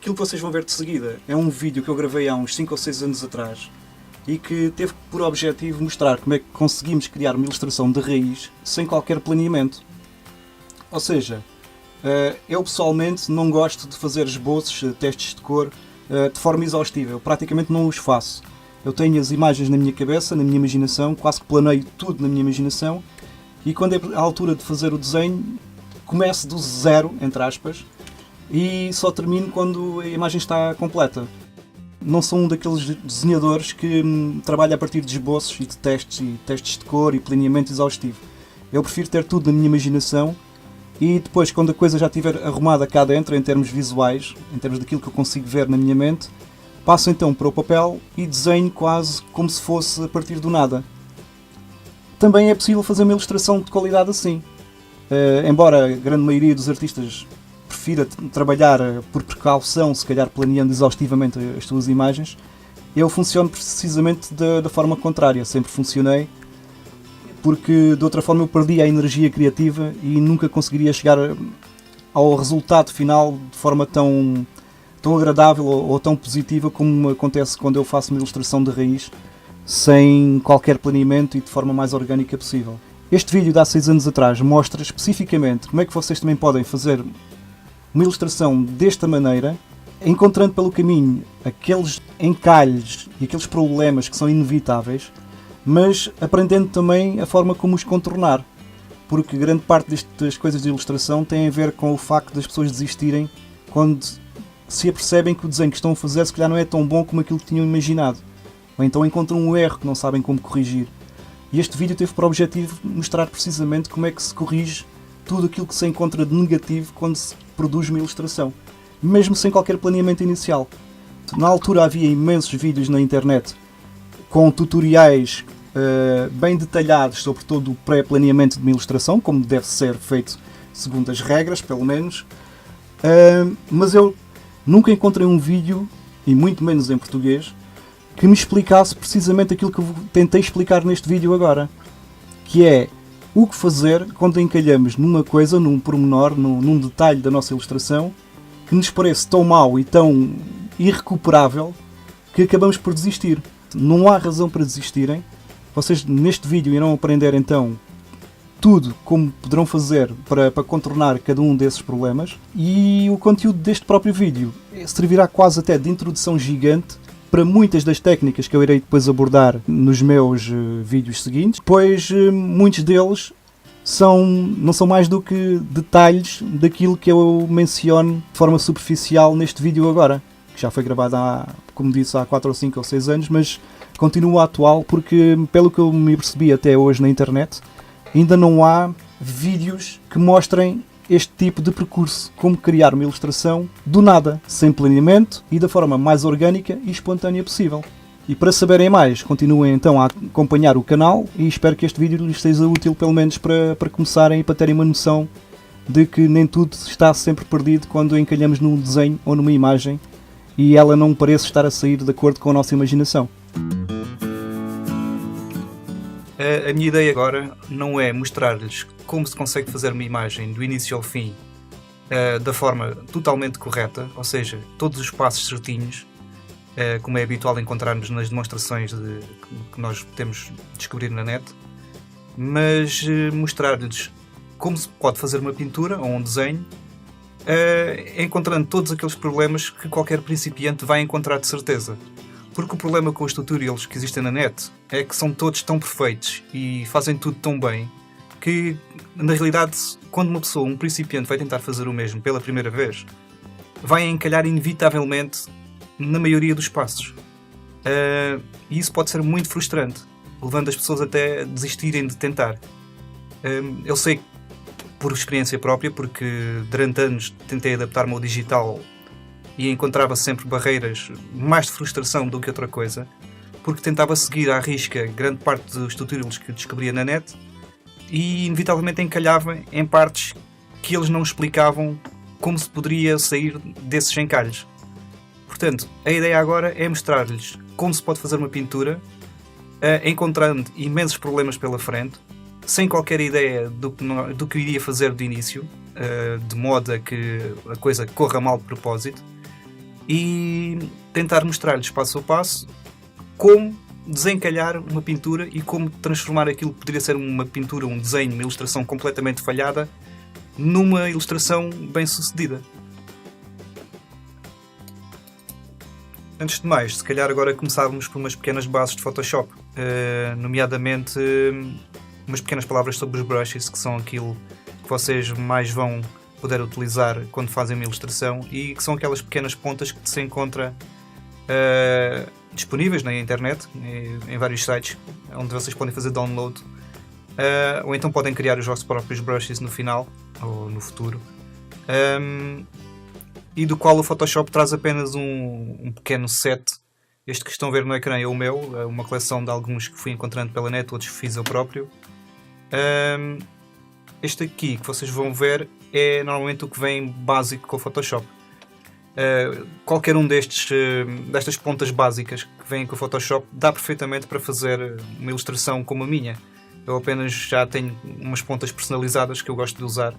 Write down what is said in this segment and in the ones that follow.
Aquilo que vocês vão ver de seguida é um vídeo que eu gravei há uns 5 ou 6 anos atrás e que teve por objetivo mostrar como é que conseguimos criar uma ilustração de raiz sem qualquer planeamento. Ou seja, eu pessoalmente não gosto de fazer esboços, testes de cor, de forma exaustiva. Eu praticamente não os faço. Eu tenho as imagens na minha cabeça, na minha imaginação, quase que planeio tudo na minha imaginação, e quando é a altura de fazer o desenho, começo do zero, entre aspas, e só termino quando a imagem está completa. Não sou um daqueles desenhadores que trabalha a partir de esboços e testes de cor e planeamento exaustivo. Eu prefiro ter tudo na minha imaginação e depois, quando a coisa já estiver arrumada cá dentro, em termos visuais, em termos daquilo que eu consigo ver na minha mente, passo então para o papel e desenho quase como se fosse a partir do nada. Também é possível fazer uma ilustração de qualidade assim. Embora a grande maioria dos artistas prefira trabalhar por precaução, se calhar planeando exaustivamente as suas imagens, eu funciono precisamente da forma contrária. Sempre funcionei, porque de outra forma eu perdia a energia criativa e nunca conseguiria chegar ao resultado final de forma tão agradável ou tão positiva como acontece quando eu faço uma ilustração de raiz sem qualquer planeamento e de forma mais orgânica possível. Este vídeo de há 6 anos atrás mostra especificamente como é que vocês também podem fazer uma ilustração desta maneira, encontrando pelo caminho aqueles encalhes e aqueles problemas que são inevitáveis, mas aprendendo também a forma como os contornar, porque grande parte destas coisas de ilustração tem a ver com o facto das pessoas desistirem quando se apercebem que o desenho que estão a fazer se calhar não é tão bom como aquilo que tinham imaginado, ou então encontram um erro que não sabem como corrigir. E este vídeo teve por objetivo mostrar precisamente como é que se corrige tudo aquilo que se encontra de negativo quando se produz uma ilustração, mesmo sem qualquer planeamento inicial. Na altura havia imensos vídeos na internet com tutoriais bem detalhados sobre todo o pré-planeamento de uma ilustração, como deve ser feito segundo as regras, pelo menos, mas eu nunca encontrei um vídeo, e muito menos em português, que me explicasse precisamente aquilo que eu tentei explicar neste vídeo agora, que é o que fazer quando encalhamos numa coisa, num pormenor, num detalhe da nossa ilustração, que nos parece tão mau e tão irrecuperável que acabamos por desistir. Não há razão para desistirem. Vocês neste vídeo irão aprender então tudo como poderão fazer para contornar cada um desses problemas, e o conteúdo deste próprio vídeo servirá quase até de introdução gigante para muitas das técnicas que eu irei depois abordar nos meus vídeos seguintes, pois muitos deles não são mais do que detalhes daquilo que eu menciono de forma superficial neste vídeo agora, que já foi gravado como disse, há 4 ou 5 ou 6 anos, mas continua atual porque, pelo que eu me percebi até hoje na internet, ainda não há vídeos que mostrem este tipo de percurso, como criar uma ilustração do nada, sem planeamento e da forma mais orgânica e espontânea possível. E para saberem mais, continuem então a acompanhar o canal e espero que este vídeo lhes seja útil pelo menos para começarem e para terem uma noção de que nem tudo está sempre perdido quando encalhamos num desenho ou numa imagem e ela não parece estar a sair de acordo com a nossa imaginação. A minha ideia agora não é mostrar-lhes como se consegue fazer uma imagem do início ao fim da forma totalmente correta, ou seja, todos os passos certinhos, como é habitual encontrarmos nas demonstrações que nós temos de descobrir na net, mas mostrar-lhes como se pode fazer uma pintura ou um desenho, encontrando todos aqueles problemas que qualquer principiante vai encontrar de certeza. Porque o problema com os tutorials que existem na net é que são todos tão perfeitos e fazem tudo tão bem que, na realidade, quando um principiante vai tentar fazer o mesmo pela primeira vez, vai encalhar inevitavelmente na maioria dos passos. E isso pode ser muito frustrante, levando as pessoas até a desistirem de tentar. Eu sei por experiência própria, porque durante anos tentei adaptar-me ao digital e encontrava sempre barreiras, mais de frustração do que outra coisa, porque tentava seguir à risca grande parte dos tutorials que descobria na net e inevitavelmente encalhava em partes que eles não explicavam como se poderia sair desses encalhos. Portanto, a ideia agora é mostrar-lhes como se pode fazer uma pintura, encontrando imensos problemas pela frente, sem qualquer ideia do que iria fazer de início, de modo a que a coisa corra mal de propósito, e tentar mostrar-lhes passo a passo como desencalhar uma pintura e como transformar aquilo que poderia ser uma pintura, um desenho, uma ilustração completamente falhada, numa ilustração bem sucedida. Antes de mais, se calhar agora começávamos por umas pequenas bases de Photoshop, nomeadamente umas pequenas palavras sobre os brushes, que são aquilo que vocês mais vão poder utilizar quando fazem uma ilustração e que são aquelas pequenas pontas que se encontra disponíveis na internet, em vários sites, onde vocês podem fazer download, ou então podem criar os vossos próprios brushes no final, ou no futuro. E do qual o Photoshop traz apenas um pequeno set. Este que estão a ver no ecrã é o meu, é uma coleção de alguns que fui encontrando pela net, outros fiz eu próprio. Este aqui que vocês vão ver é normalmente o que vem básico com o Photoshop. Qualquer um destas pontas básicas que vêm com o Photoshop dá perfeitamente para fazer uma ilustração como a minha. Eu apenas já tenho umas pontas personalizadas que eu gosto de usar,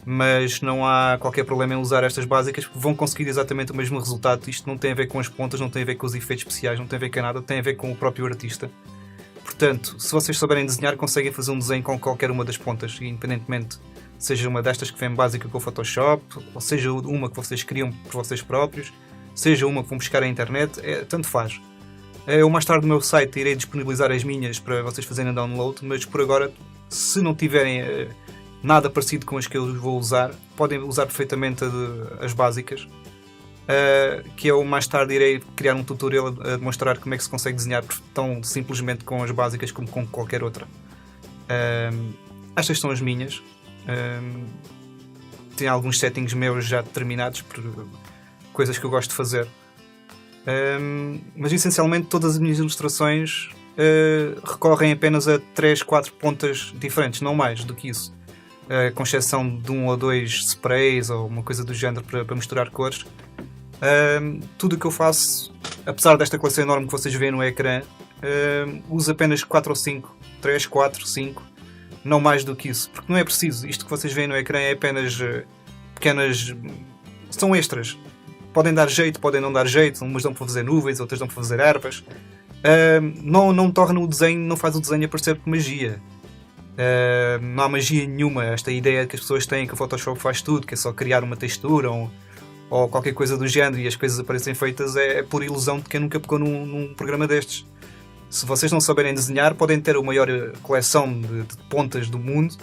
mas não há qualquer problema em usar estas básicas, porque vão conseguir exatamente o mesmo resultado. Isto não tem a ver com as pontas, não tem a ver com os efeitos especiais, não tem a ver com nada, tem a ver com o próprio artista. Portanto, se vocês souberem desenhar, conseguem fazer um desenho com qualquer uma das pontas, independentemente seja uma destas que vem básica com o Photoshop, ou seja uma que vocês criam por vocês próprios, seja uma que vão buscar à internet, tanto faz. Eu mais tarde no meu site irei disponibilizar as minhas para vocês fazerem download, mas por agora, se não tiverem nada parecido com as que eu vou usar, podem usar perfeitamente as básicas, que eu mais tarde irei criar um tutorial a demonstrar como é que se consegue desenhar tão simplesmente com as básicas como com qualquer outra. Estas são as minhas. Tenho alguns settings meus já determinados por coisas que eu gosto de fazer, mas essencialmente todas as minhas ilustrações recorrem apenas a 3, 4 pontas diferentes, não mais do que isso, com exceção de 1 ou 2 sprays ou uma coisa do género para misturar cores. Tudo o que eu faço, apesar desta coleção enorme que vocês veem no ecrã, uso apenas 4 ou 5, 3, 4, 5, não mais do que isso, porque não é preciso. Isto que vocês veem no ecrã é apenas pequenas... são extras. Podem dar jeito, podem não dar jeito, umas dão para fazer nuvens, outras dão para fazer ervas. Não torna o desenho, não faz o desenho aparecer por magia. Não há magia nenhuma. Esta ideia que as pessoas têm que o Photoshop faz tudo, que é só criar uma textura ou qualquer coisa do género e as coisas aparecem feitas, é por ilusão de quem nunca pegou num programa destes. Se vocês não souberem desenhar, podem ter a maior coleção de pontas do mundo,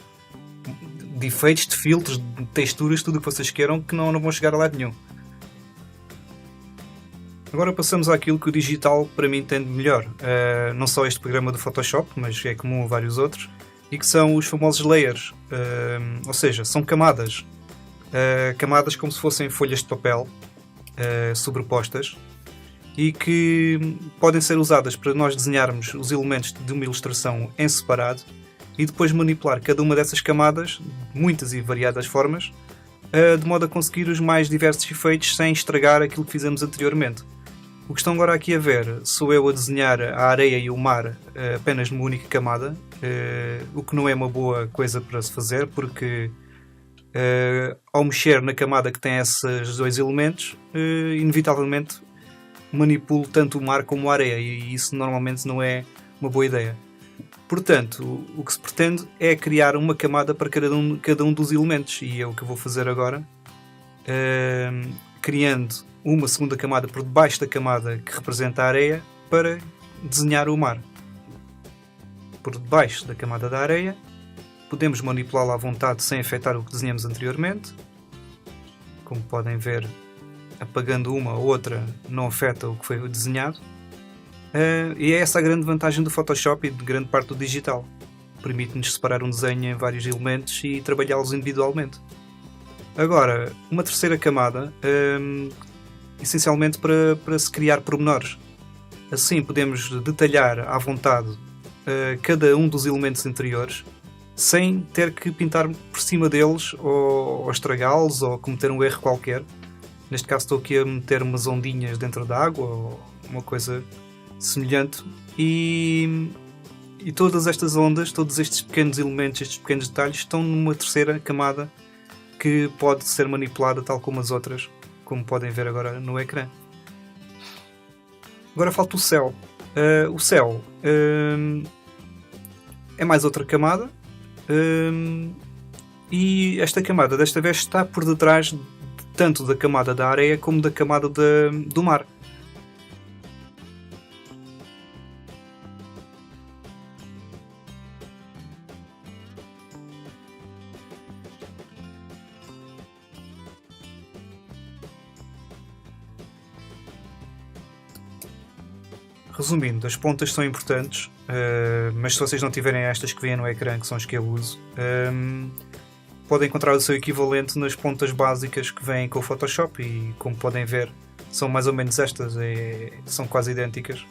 de efeitos, de filtros, de texturas, tudo o que vocês queiram, que não vão chegar a lado nenhum. Agora passamos àquilo que o digital para mim tem de melhor. Não só este programa do Photoshop, mas é comum a vários outros, e que são os famosos layers. Ou seja, são camadas. Camadas como se fossem folhas de papel sobrepostas, e que podem ser usadas para nós desenharmos os elementos de uma ilustração em separado e depois manipular cada uma dessas camadas, de muitas e variadas formas, de modo a conseguir os mais diversos efeitos sem estragar aquilo que fizemos anteriormente. O que estão agora aqui a ver sou eu a desenhar a areia e o mar apenas numa única camada, o que não é uma boa coisa para se fazer, porque ao mexer na camada que tem esses dois elementos, inevitavelmente manipulo tanto o mar como a areia, e isso normalmente não é uma boa ideia. Portanto, o que se pretende é criar uma camada para cada um dos elementos, e é o que eu vou fazer agora, criando uma segunda camada por debaixo da camada que representa a areia para desenhar o mar. Por debaixo da camada da areia podemos manipulá-la à vontade sem afetar o que desenhamos anteriormente. Como podem ver, apagando uma ou outra não afeta o que foi desenhado. E é essa a grande vantagem do Photoshop e de grande parte do digital. Permite-nos separar um desenho em vários elementos e trabalhá-los individualmente. Agora, uma terceira camada, essencialmente para se criar pormenores. Assim podemos detalhar à vontade cada um dos elementos interiores, sem ter que pintar por cima deles ou estragá-los ou cometer um erro qualquer. Neste caso estou aqui a meter umas ondinhas dentro da água ou uma coisa semelhante, e todas estas ondas, todos estes pequenos elementos, estes pequenos detalhes estão numa terceira camada que pode ser manipulada tal como as outras como podem ver agora no ecrã. Agora falta o céu. O céu é mais outra camada, e esta camada desta vez está por detrás tanto da camada da areia como da camada do mar. Resumindo, as pontas são importantes, mas se vocês não tiverem estas que vêm no ecrã, que são as que eu uso, podem encontrar o seu equivalente nas pontas básicas que vêm com o Photoshop e, como podem ver, são mais ou menos estas, são quase idênticas.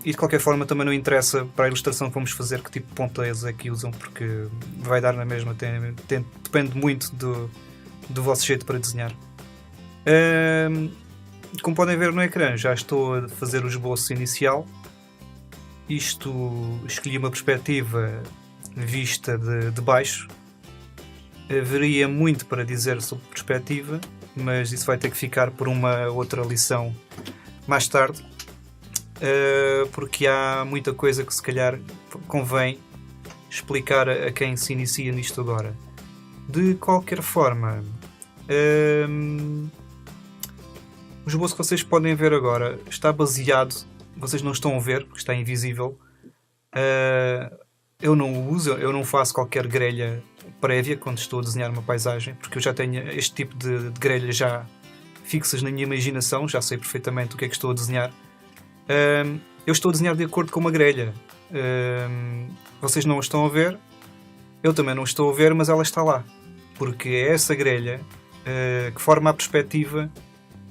E de qualquer forma também não interessa para a ilustração que vamos fazer que tipo de pontas é que usam, porque vai dar na mesma, depende muito do vosso jeito para desenhar. Como podem ver no ecrã, já estou a fazer o esboço inicial. Escolhi uma perspectiva vista de baixo. Haveria muito para dizer sobre perspectiva, mas isso vai ter que ficar por uma outra lição mais tarde, porque há muita coisa que se calhar convém explicar a quem se inicia nisto agora. De qualquer forma, o esboço que vocês podem ver agora está baseado, vocês não estão a ver porque está invisível. Eu não faço qualquer grelha prévia quando estou a desenhar uma paisagem, porque eu já tenho este tipo de grelhas já fixas na minha imaginação, já sei perfeitamente o que é que estou a desenhar. Eu estou a desenhar de acordo com uma grelha. Vocês não a estão a ver, eu também não estou a ver, mas ela está lá, porque é essa grelha que forma a perspectiva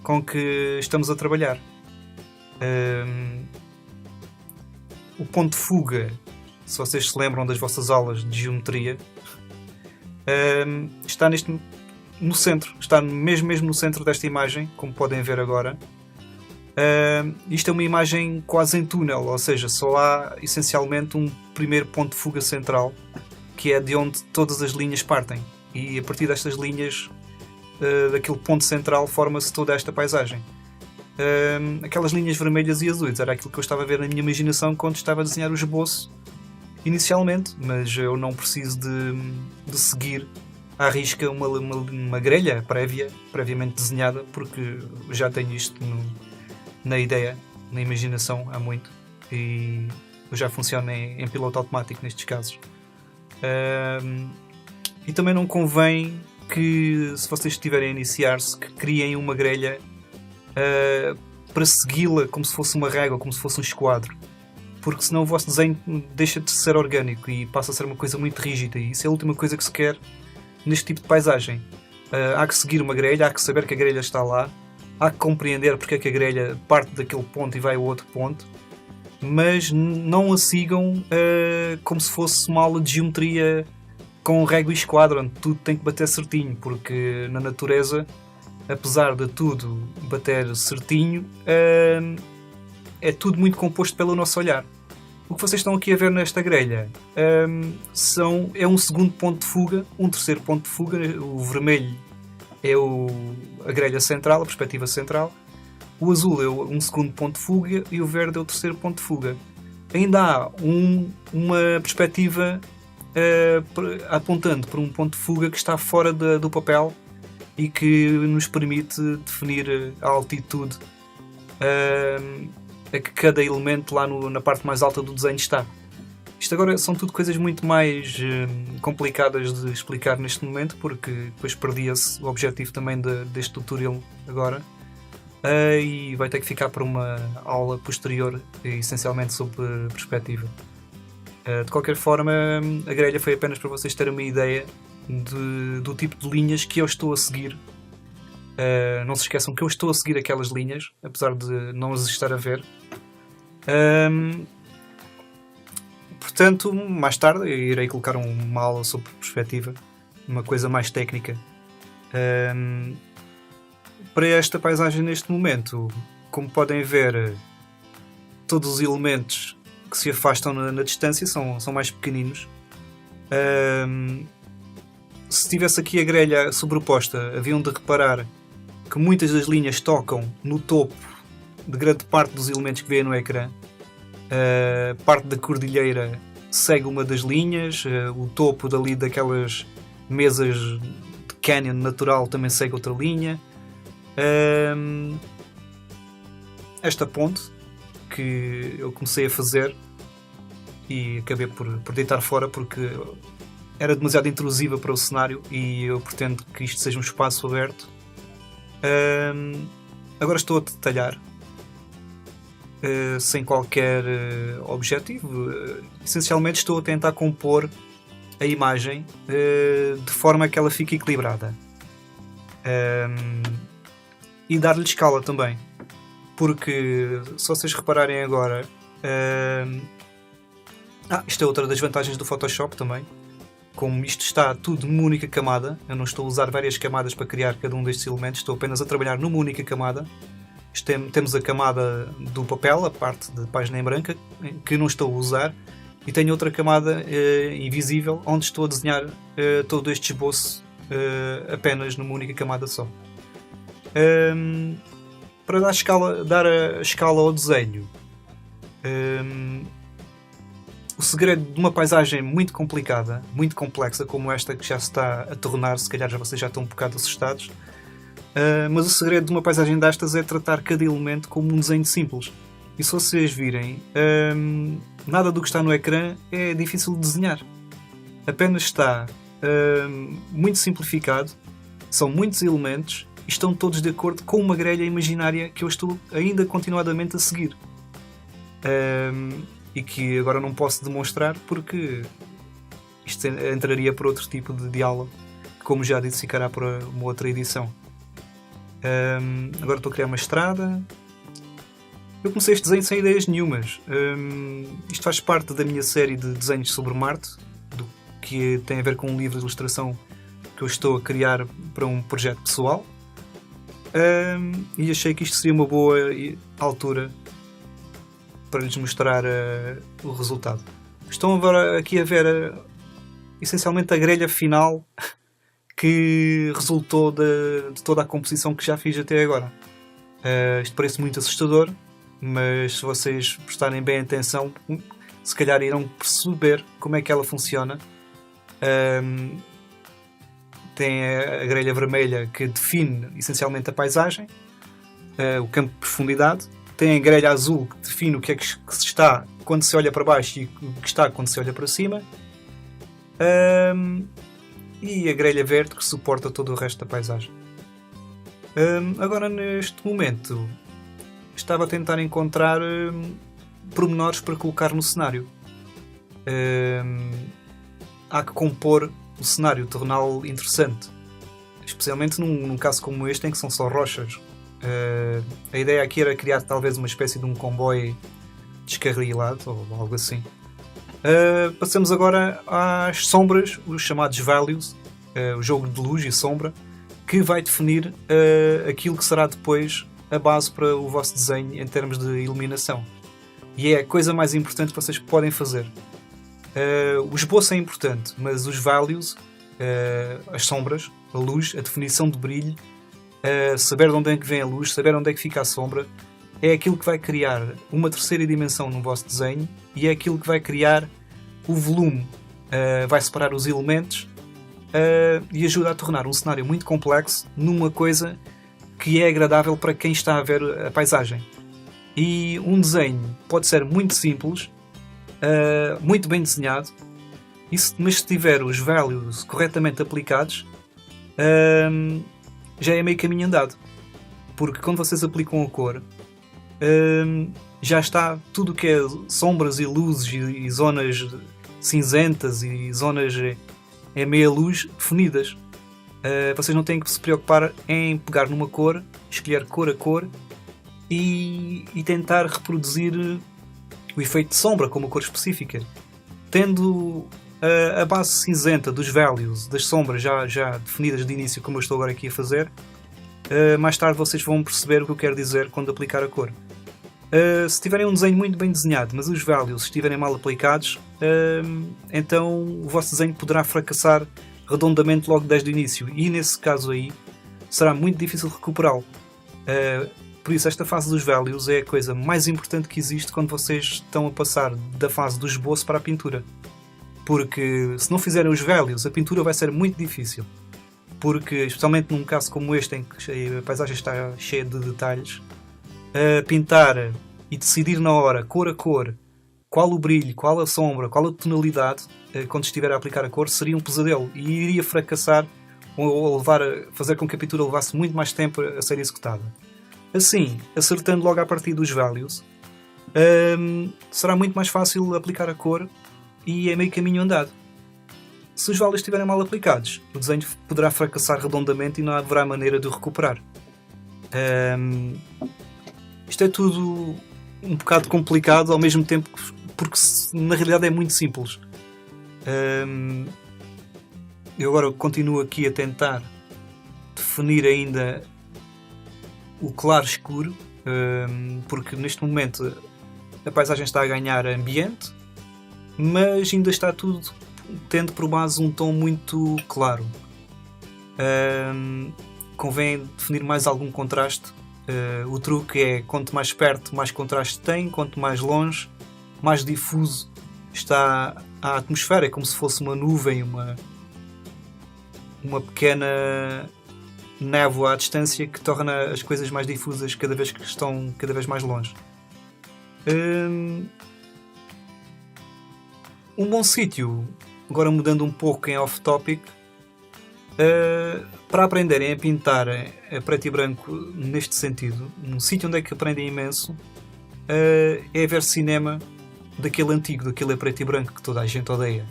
com que estamos a trabalhar. O ponto de fuga, se vocês se lembram das vossas aulas de geometria, está no centro, está mesmo no centro desta imagem, como podem ver agora. Isto é uma imagem quase em túnel, ou seja, só há essencialmente um primeiro ponto de fuga central, que é de onde todas as linhas partem, e a partir destas linhas, daquele ponto central, forma-se toda esta paisagem. Aquelas linhas vermelhas e azuis era aquilo que eu estava a ver na minha imaginação quando estava a desenhar o esboço inicialmente, mas eu não preciso de seguir à risca uma grelha previamente desenhada, porque já tenho isto na ideia, na imaginação há muito, e já funciona em piloto automático nestes casos. E também não convém que, se vocês estiverem a iniciar-se, que criem uma grelha para segui-la como se fosse uma régua, como se fosse um esquadro, porque senão o vosso desenho deixa de ser orgânico e passa a ser uma coisa muito rígida, e isso é a última coisa que se quer neste tipo de paisagem. Há que seguir uma grelha, há que saber que a grelha está lá, há que compreender porque é que a grelha parte daquele ponto e vai a outro ponto, mas não a sigam como se fosse uma aula de geometria com régua e esquadro, onde tudo tem que bater certinho, porque na natureza, apesar de tudo bater certinho, é tudo muito composto pelo nosso olhar. O que vocês estão aqui a ver nesta grelha é um segundo ponto de fuga, um terceiro ponto de fuga. O vermelho é a grelha central, a perspectiva central. O azul é um segundo ponto de fuga e o verde é o terceiro ponto de fuga. Ainda há uma perspectiva apontando para um ponto de fuga que está fora do papel e que nos permite definir a altitude a que cada elemento lá na parte mais alta do desenho está. Isto agora são tudo coisas muito mais complicadas de explicar neste momento, porque depois perdia-se o objetivo também deste tutorial agora, e vai ter que ficar para uma aula posterior, essencialmente sobre perspectiva. De qualquer forma, a grelha foi apenas para vocês terem uma ideia do tipo de linhas que eu estou a seguir. Não se esqueçam que eu estou a seguir aquelas linhas, apesar de não as estar a ver. Portanto, mais tarde eu irei colocar uma aula sobre perspectiva, uma coisa mais técnica. Para esta paisagem neste momento, como podem ver, todos os elementos que se afastam na distância são mais pequeninos. se tivesse aqui a grelha sobreposta, haviam de reparar que muitas das linhas tocam no topo de grande parte dos elementos que vêem no ecrã. A parte da cordilheira segue uma das linhas, o topo dali daquelas mesas de canyon natural também segue outra linha. Esta ponte que eu comecei a fazer e acabei por deitar fora porque era demasiado intrusiva para o cenário e eu pretendo que isto seja um espaço aberto. Agora estou a detalhar sem qualquer objetivo. Essencialmente estou a tentar compor a imagem de forma que ela fique equilibrada e dar-lhe escala também, porque se vocês repararem agora, isto é outra das vantagens do Photoshop também. Como isto está tudo numa única camada, eu não estou a usar várias camadas para criar cada um destes elementos, estou apenas a trabalhar numa única camada. Temos a camada do papel, a parte de página em branca, que não estou a usar, e tenho outra camada invisível, onde estou a desenhar todo este esboço apenas numa única camada só. Para dar a escala ao desenho, o segredo de uma paisagem muito complicada, muito complexa, como esta que já se está a tornar, se calhar vocês já estão um bocado assustados, mas o segredo de uma paisagem destas é tratar cada elemento como um desenho simples. E se vocês virem, nada do que está no ecrã é difícil de desenhar. Apenas está muito simplificado, são muitos elementos e estão todos de acordo com uma grelha imaginária que eu estou ainda continuadamente a seguir. E que agora não posso demonstrar porque isto entraria por outro tipo de aula, que, como já disse, ficará para uma outra edição. Agora estou a criar uma estrada. Eu comecei este desenho sem ideias nenhumas. Isto faz parte da minha série de desenhos sobre Marte, do que tem a ver com um livro de ilustração que eu estou a criar para um projeto pessoal. E achei que isto seria uma boa altura para lhes mostrar o resultado. Estão agora aqui a ver essencialmente a grelha final que resultou de toda a composição que já fiz até agora. Isto parece muito assustador, mas se vocês prestarem bem atenção, se calhar irão perceber como é que ela funciona. Tem a grelha vermelha que define essencialmente a paisagem, o campo de profundidade. Tem a grelha azul que define o que é que se está quando se olha para baixo e o que está quando se olha para cima. E a grelha verde que suporta todo o resto da paisagem. Agora, neste momento, estava a tentar encontrar pormenores para colocar no cenário. Há que compor o cenário, torná-lo interessante. Especialmente num caso como este, em que são só rochas. A ideia aqui era criar talvez uma espécie de um comboio descarrilado ou algo assim. Passamos agora às sombras, os chamados values, o jogo de luz e sombra, que vai definir aquilo que será depois a base para o vosso desenho em termos de iluminação. E é a coisa mais importante que vocês podem fazer. O esboço é importante, mas os values, as sombras, a luz, a definição de brilho, saber de onde é que vem a luz, saber onde é que fica a sombra, é aquilo que vai criar uma terceira dimensão no vosso desenho e é aquilo que vai criar o volume, vai separar os elementos e ajuda a tornar um cenário muito complexo numa coisa que é agradável para quem está a ver a paisagem. E um desenho pode ser muito simples, muito bem desenhado, mas se tiver os values corretamente aplicados, já é meio caminho andado, porque quando vocês aplicam a cor, já está tudo o que é sombras e luzes e zonas cinzentas e zonas em meia luz definidas. Vocês não têm que se preocupar em pegar numa cor, escolher cor a cor e tentar reproduzir o efeito de sombra com uma cor específica. Tendo a base cinzenta dos values, das sombras já definidas de início, como eu estou agora aqui a fazer, mais tarde vocês vão perceber o que eu quero dizer quando aplicar a cor. Se tiverem um desenho muito bem desenhado, mas os values estiverem mal aplicados, então o vosso desenho poderá fracassar redondamente logo desde o início, e nesse caso aí será muito difícil recuperá-lo. Por isso, esta fase dos values é a coisa mais importante que existe quando vocês estão a passar da fase do esboço para a pintura. Porque se não fizerem os values, a pintura vai ser muito difícil. Porque, especialmente num caso como este, em que a paisagem está cheia de detalhes, pintar e decidir na hora, cor a cor, qual o brilho, qual a sombra, qual a tonalidade, quando estiver a aplicar a cor, seria um pesadelo e iria fracassar ou fazer com que a pintura levasse muito mais tempo a ser executada. Assim, acertando logo a partir dos values, será muito mais fácil aplicar a cor e é meio caminho andado. Se os values estiverem mal aplicados, o desenho poderá fracassar redondamente e não haverá maneira de o recuperar. Isto é tudo um bocado complicado ao mesmo tempo, porque na realidade é muito simples. Eu agora continuo aqui a tentar definir ainda o claro escuro, porque neste momento a paisagem está a ganhar ambiente, mas ainda está tudo tendo por base um tom muito claro. Convém definir mais algum contraste. O truque é, quanto mais perto, mais contraste tem, quanto mais longe, mais difuso está a atmosfera. É como se fosse uma nuvem, uma pequena névoa à distância que torna as coisas mais difusas cada vez que estão cada vez mais longe. Um bom sítio, agora mudando um pouco em off-topic, para aprenderem a pintar a preto e branco neste sentido, um sítio onde é que aprendem imenso é ver cinema daquele antigo, daquele a preto e branco que toda a gente odeia.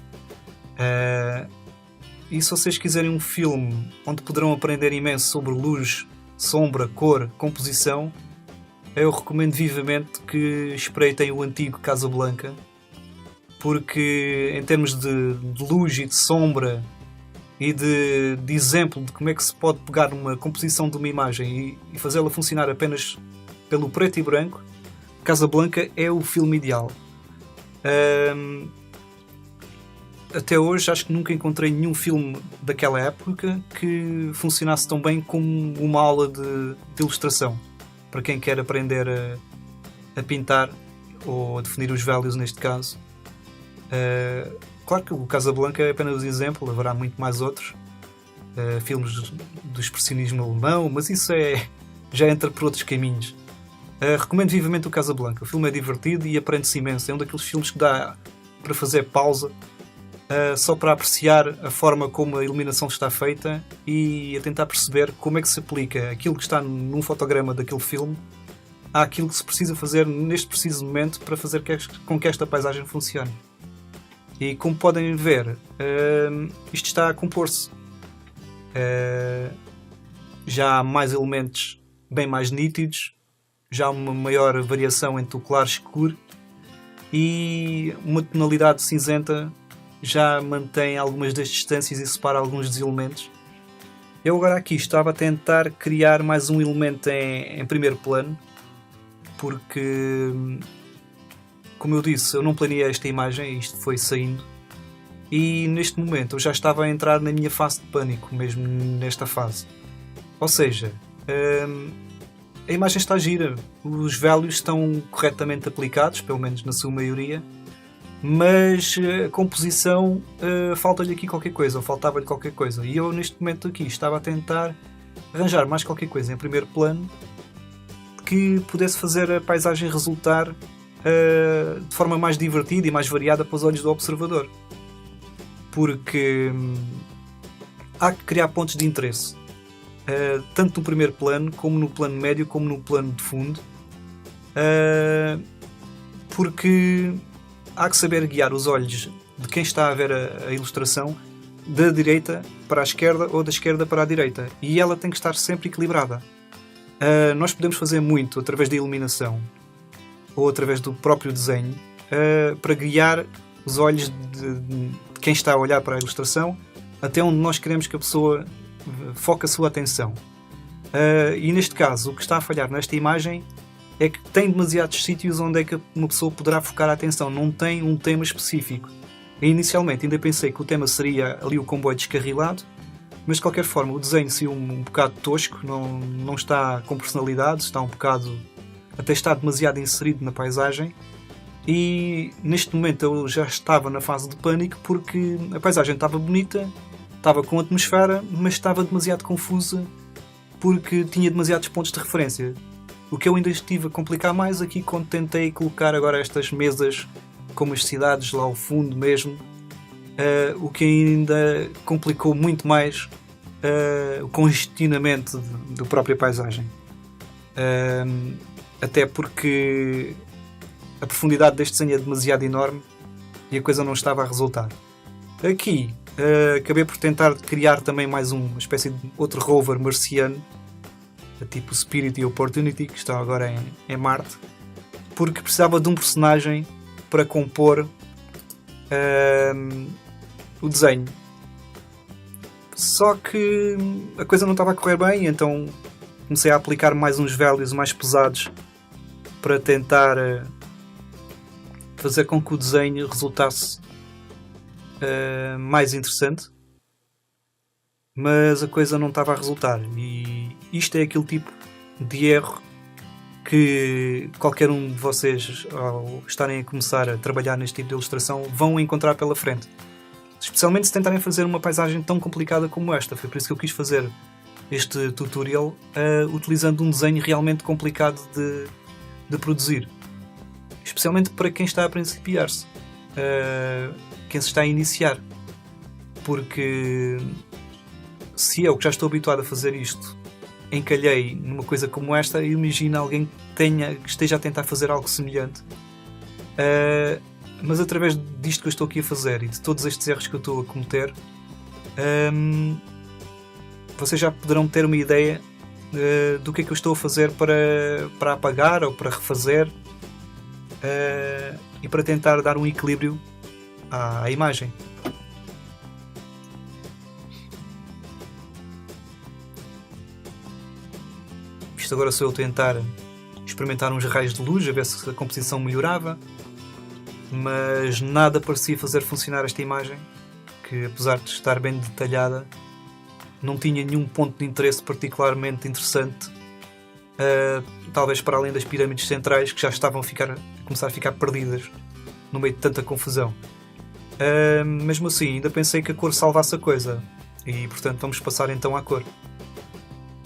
E se vocês quiserem um filme onde poderão aprender imenso sobre luz, sombra, cor, composição, eu recomendo vivamente que espreitem o antigo Casablanca, porque em termos de luz e de sombra e de exemplo de como é que se pode pegar uma composição de uma imagem e fazê-la funcionar apenas pelo preto e branco, Casablanca é o filme ideal. Até hoje acho que nunca encontrei nenhum filme daquela época que funcionasse tão bem como uma aula de ilustração para quem quer aprender a pintar ou a definir os values neste caso. Claro que o Casablanca é apenas um exemplo, haverá muito mais outros filmes do expressionismo alemão, mas isso já entra por outros caminhos. Recomendo vivamente o Casablanca. O filme é divertido e aprende-se imenso. É um daqueles filmes que dá para fazer pausa só para apreciar a forma como a iluminação está feita e a tentar perceber como é que se aplica aquilo que está num fotograma daquele filme àquilo que se precisa fazer neste preciso momento para fazer com que esta paisagem funcione. E como podem ver, isto está a compor-se. Já há mais elementos bem mais nítidos, já há uma maior variação entre o claro e escuro e uma tonalidade cinzenta já mantém algumas das distâncias e separa alguns dos elementos. Eu agora aqui estava a tentar criar mais um elemento em primeiro plano, porque, como eu disse, eu não planeei esta imagem, isto foi saindo, e neste momento eu já estava a entrar na minha fase de pânico, mesmo nesta fase. Ou seja, a imagem está gira, os values estão corretamente aplicados, pelo menos na sua maioria, mas a composição falta-lhe aqui qualquer coisa, ou faltava-lhe qualquer coisa. E eu neste momento aqui estava a tentar arranjar mais qualquer coisa em primeiro plano que pudesse fazer a paisagem resultar de forma mais divertida e mais variada para os olhos do observador. Porque há que criar pontos de interesse, tanto no primeiro plano, como no plano médio, como no plano de fundo, porque há que saber guiar os olhos de quem está a ver a ilustração da direita para a esquerda ou da esquerda para a direita, e ela tem que estar sempre equilibrada. Nós podemos fazer muito através da iluminação ou através do próprio desenho para guiar os olhos de quem está a olhar para a ilustração até onde nós queremos que a pessoa foque a sua atenção. E neste caso, o que está a falhar nesta imagem é que tem demasiados sítios onde é que uma pessoa poderá focar a atenção, não tem um tema específico. E inicialmente ainda pensei que o tema seria ali o comboio descarrilado, mas de qualquer forma o desenho saiu um bocado tosco, não está com personalidade, está um bocado, até está demasiado inserido na paisagem. E neste momento eu já estava na fase de pânico porque a paisagem estava bonita, estava com atmosfera, mas estava demasiado confusa porque tinha demasiados pontos de referência. O que eu ainda estive a complicar mais aqui quando tentei colocar agora estas mesas como as cidades lá ao fundo mesmo, o que ainda complicou muito mais o congestionamento da própria paisagem. Até porque a profundidade deste desenho é demasiado enorme e a coisa não estava a resultar. Aqui acabei por tentar criar também mais uma espécie de outro rover marciano, tipo Spirit e Opportunity, que está agora em Marte, porque precisava de um personagem para compor o desenho. Só que a coisa não estava a correr bem, então comecei a aplicar mais uns values mais pesados para tentar fazer com que o desenho resultasse mais interessante, mas a coisa não estava a resultar. E isto é aquele tipo de erro que qualquer um de vocês, ao estarem a começar a trabalhar neste tipo de ilustração, vão encontrar pela frente. Especialmente se tentarem fazer uma paisagem tão complicada como esta. Foi por isso que eu quis fazer este tutorial utilizando um desenho realmente complicado de produzir. Especialmente para quem está a principiar-se. Quem se está a iniciar. Porque se eu, que já estou habituado a fazer isto, encalhei numa coisa como esta, imagina alguém que esteja a tentar fazer algo semelhante. Mas através disto que eu estou aqui a fazer e de todos estes erros que eu estou a cometer, vocês já poderão ter uma ideia do que é que eu estou a fazer para apagar ou para refazer e para tentar dar um equilíbrio à imagem. Isto agora sou eu tentar experimentar uns raios de luz, a ver se a composição melhorava, mas nada parecia fazer funcionar esta imagem, que apesar de estar bem detalhada, não tinha nenhum ponto de interesse particularmente interessante, talvez para além das pirâmides centrais, que já estavam a começar a ficar perdidas no meio de tanta confusão. Mesmo assim, ainda pensei que a cor salvasse a coisa, e portanto vamos passar então à cor.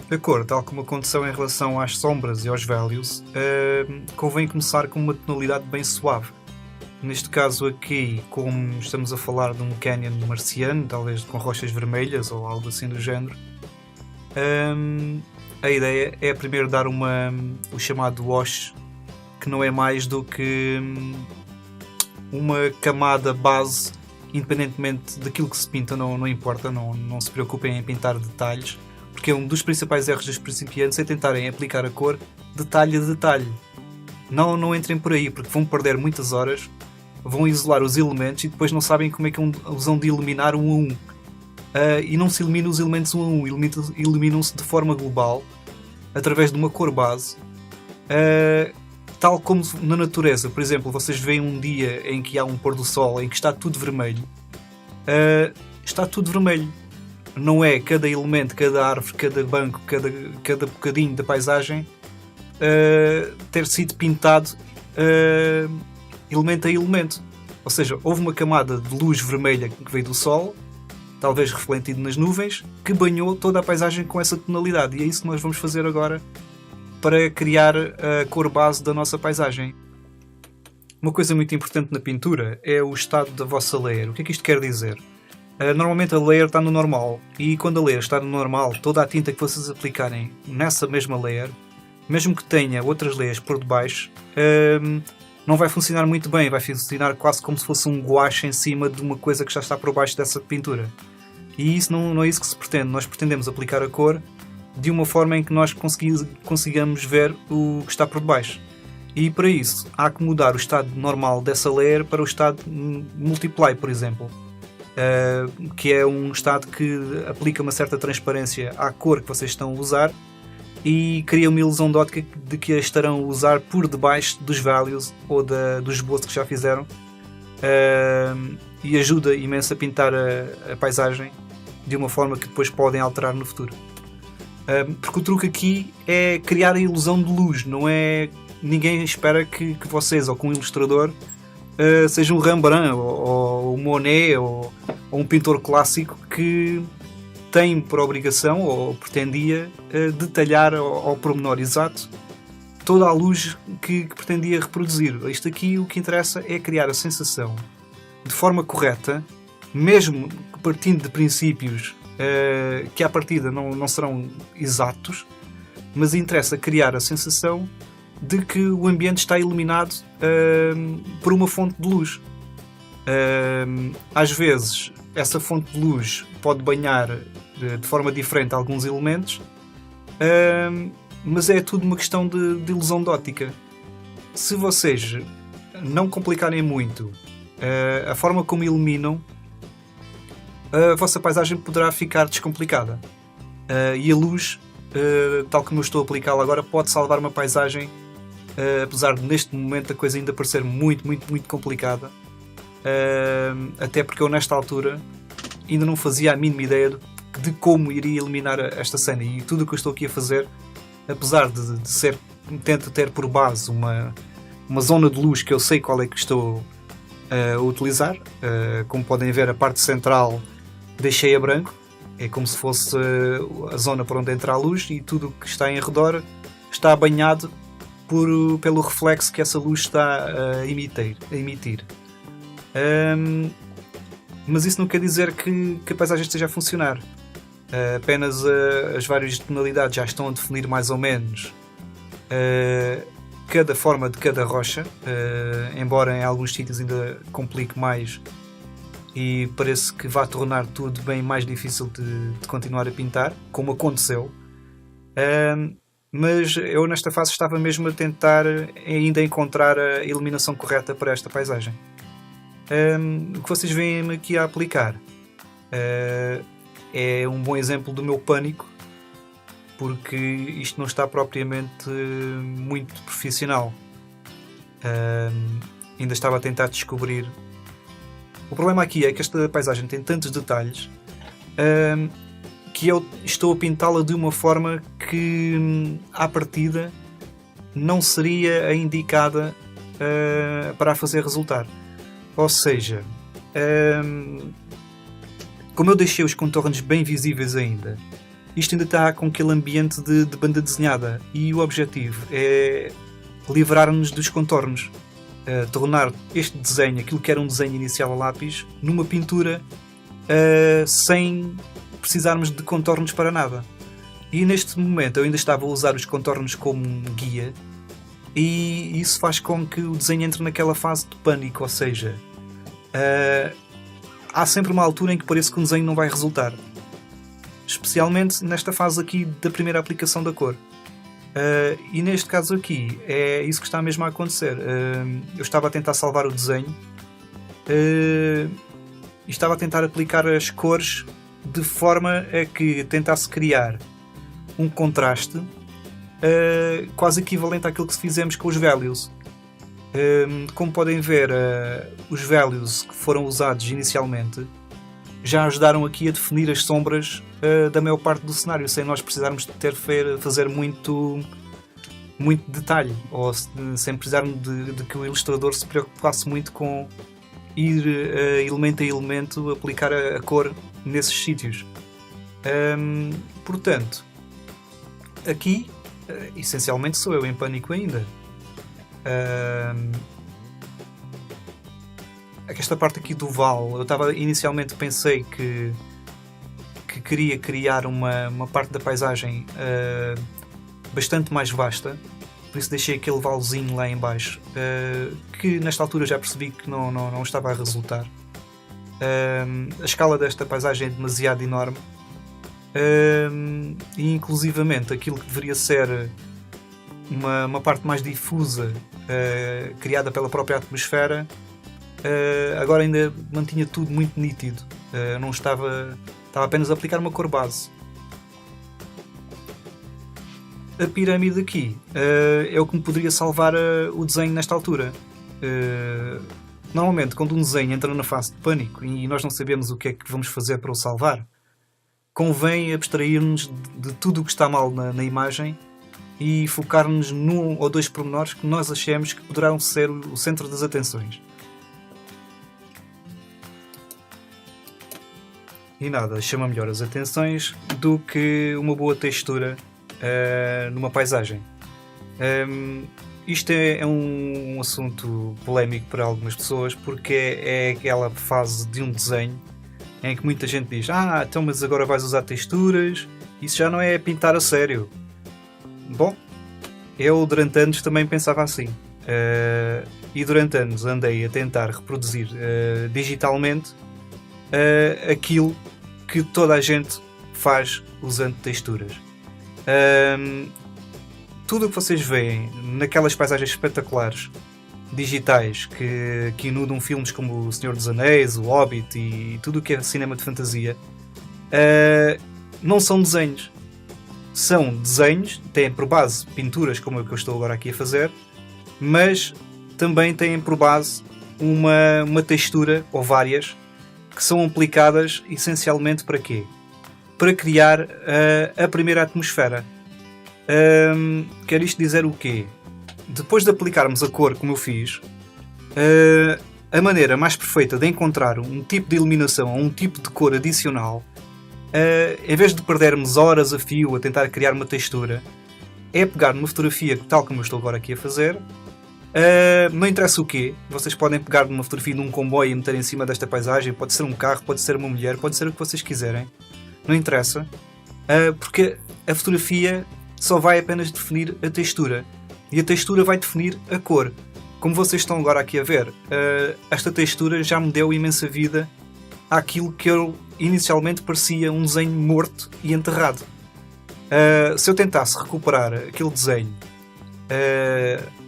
A cor, tal como aconteceu em relação às sombras e aos values, convém começar com uma tonalidade bem suave. Neste caso aqui, como estamos a falar de um canyon marciano, talvez com rochas vermelhas ou algo assim do género, a ideia é primeiro dar o chamado wash, que não é mais do que uma camada base, independentemente daquilo que se pinta, não importa, não se preocupem em pintar detalhes, porque um dos principais erros dos principiantes é tentarem aplicar a cor detalhe a detalhe. Não entrem por aí, porque vão perder muitas horas, vão isolar os elementos e depois não sabem como é que usam de eliminar um a um. E não se eliminam os elementos um a um, eliminam-se de forma global, através de uma cor base, tal como na natureza. Por exemplo, vocês veem um dia em que há um pôr do sol em que está tudo vermelho. Está tudo vermelho. Não é cada elemento, cada árvore, cada banco, cada bocadinho da paisagem ter sido pintado elemento a elemento. Ou seja, houve uma camada de luz vermelha que veio do sol, talvez refletido nas nuvens, que banhou toda a paisagem com essa tonalidade. E é isso que nós vamos fazer agora para criar a cor base da nossa paisagem. Uma coisa muito importante na pintura é o estado da vossa layer. O que é que isto quer dizer? Normalmente a layer está no normal, e quando a layer está no normal, toda a tinta que vocês aplicarem nessa mesma layer, mesmo que tenha outras layers por debaixo, não vai funcionar muito bem, vai funcionar quase como se fosse um guache em cima de uma coisa que já está por baixo dessa pintura. E isso não é isso que se pretende. Nós pretendemos aplicar a cor de uma forma em que nós consigamos ver o que está por debaixo. E para isso há que mudar o estado normal dessa layer para o estado multiply, por exemplo. Que é um estado que aplica uma certa transparência à cor que vocês estão a usar e cria uma ilusão de ótica de que a estarão a usar por debaixo dos values ou do esboço que já fizeram, e ajuda imenso a pintar a paisagem de uma forma que depois podem alterar no futuro. Porque o truque aqui é criar a ilusão de luz, não é... Ninguém espera que vocês, ou que um ilustrador, seja um Rembrandt, ou um Monet, ou um pintor clássico que tem por obrigação, ou pretendia, detalhar ao pormenor exato toda a luz que pretendia reproduzir. Isto aqui, o que interessa é criar a sensação de forma correta, mesmo partindo de princípios que à partida não serão exatos, mas interessa criar a sensação de que o ambiente está iluminado por uma fonte de luz. Às vezes essa fonte de luz pode banhar de forma diferente alguns elementos, mas é tudo uma questão de ilusão de ótica. Se vocês não complicarem muito a forma como iluminam, a vossa paisagem poderá ficar descomplicada. E a luz, tal como eu estou a aplicá-la agora, pode salvar uma paisagem, apesar de neste momento a coisa ainda parecer muito, muito, muito complicada. Até porque eu nesta altura ainda não fazia a mínima ideia de como iria eliminar esta cena, e tudo o que eu estou aqui a fazer, apesar de ser, tento ter por base uma zona de luz que eu sei qual é que estou a utilizar. Como podem ver, a parte central deixei a branco, é como se fosse a zona por onde entra a luz, e tudo o que está em redor está banhado pelo reflexo que essa luz está a emitir. Mas isso não quer dizer que a paisagem esteja a funcionar. Apenas as várias tonalidades já estão a definir mais ou menos cada forma de cada rocha, embora em alguns sítios ainda complique mais e parece que vai tornar tudo bem mais difícil de continuar a pintar, como aconteceu. Mas eu nesta fase estava mesmo a tentar ainda encontrar a iluminação correta para esta paisagem. O que vocês veem aqui a aplicar é um bom exemplo do meu pânico, porque isto não está propriamente muito profissional. Ainda estava a tentar descobrir. O problema aqui é que esta paisagem tem tantos detalhes que eu estou a pintá-la de uma forma que à partida não seria a indicada para a fazer resultar. Ou seja, como eu deixei os contornos bem visíveis ainda, isto ainda está com aquele ambiente de banda desenhada, e o objetivo é livrar-nos dos contornos, tornar este desenho, aquilo que era um desenho inicial a lápis, numa pintura sem precisarmos de contornos para nada. E neste momento eu ainda estava a usar os contornos como um guia, e isso faz com que o desenho entre naquela fase de pânico, ou seja, há sempre uma altura em que parece que um desenho não vai resultar, especialmente nesta fase aqui da primeira aplicação da cor. E neste caso aqui é isso que está mesmo a acontecer. Eu estava a tentar salvar o desenho e estava a tentar aplicar as cores de forma a que tentasse criar um contraste quase equivalente àquilo que fizemos com os values. Como podem ver, os values que foram usados inicialmente já ajudaram aqui a definir as sombras da maior parte do cenário, sem nós precisarmos de fazer muito detalhe, ou sem precisarmos de que o ilustrador se preocupasse muito com ir elemento a elemento aplicar a cor nesses sítios. Portanto, aqui essencialmente sou eu em pânico ainda. Esta parte aqui do vale, eu inicialmente pensei que queria criar uma parte da paisagem bastante mais vasta, por isso deixei aquele valezinho lá em baixo, que nesta altura já percebi que não estava a resultar. A escala desta paisagem é demasiado enorme, e inclusivamente aquilo que deveria ser uma parte mais difusa, criada pela própria atmosfera, agora ainda mantinha tudo muito nítido. Não estava apenas a aplicar uma cor base. A pirâmide aqui é o que me poderia salvar o desenho nesta altura. Normalmente, quando um desenho entra na fase de pânico e nós não sabemos o que é que vamos fazer para o salvar, convém abstrair-nos de tudo o que está mal na imagem e focar-nos num ou dois pormenores que nós achemos que poderão ser o centro das atenções. E nada chama melhor as atenções do que uma boa textura numa paisagem. Isto é um assunto polémico para algumas pessoas, porque é aquela fase de um desenho em que muita gente diz: então mas agora vais usar texturas, isso já não é pintar a sério. Bom, eu durante anos também pensava assim. E durante anos andei a tentar reproduzir digitalmente aquilo que toda a gente faz usando texturas. Tudo o que vocês veem naquelas paisagens espetaculares digitais que inundam filmes como O Senhor dos Anéis, O Hobbit e tudo o que é cinema de fantasia, não são desenhos. São desenhos, têm por base pinturas como a que eu estou agora aqui a fazer, mas também têm por base uma textura, ou várias, que são aplicadas essencialmente para quê? Para criar a primeira atmosfera. Quer isto dizer o quê? Depois de aplicarmos a cor como eu fiz, a maneira mais perfeita de encontrar um tipo de iluminação ou um tipo de cor adicional, em vez de perdermos horas a fio a tentar criar uma textura, é pegar numa fotografia tal como eu estou agora aqui a fazer. Não interessa o quê, vocês podem pegar numa fotografia de um comboio e meter em cima desta paisagem, pode ser um carro, pode ser uma mulher, pode ser o que vocês quiserem, não interessa, porque a fotografia só vai apenas definir a textura e a textura vai definir a cor. Como vocês estão agora aqui a ver, esta textura já me deu imensa vida àquilo que eu inicialmente parecia um desenho morto e enterrado. Se eu tentasse recuperar aquele desenho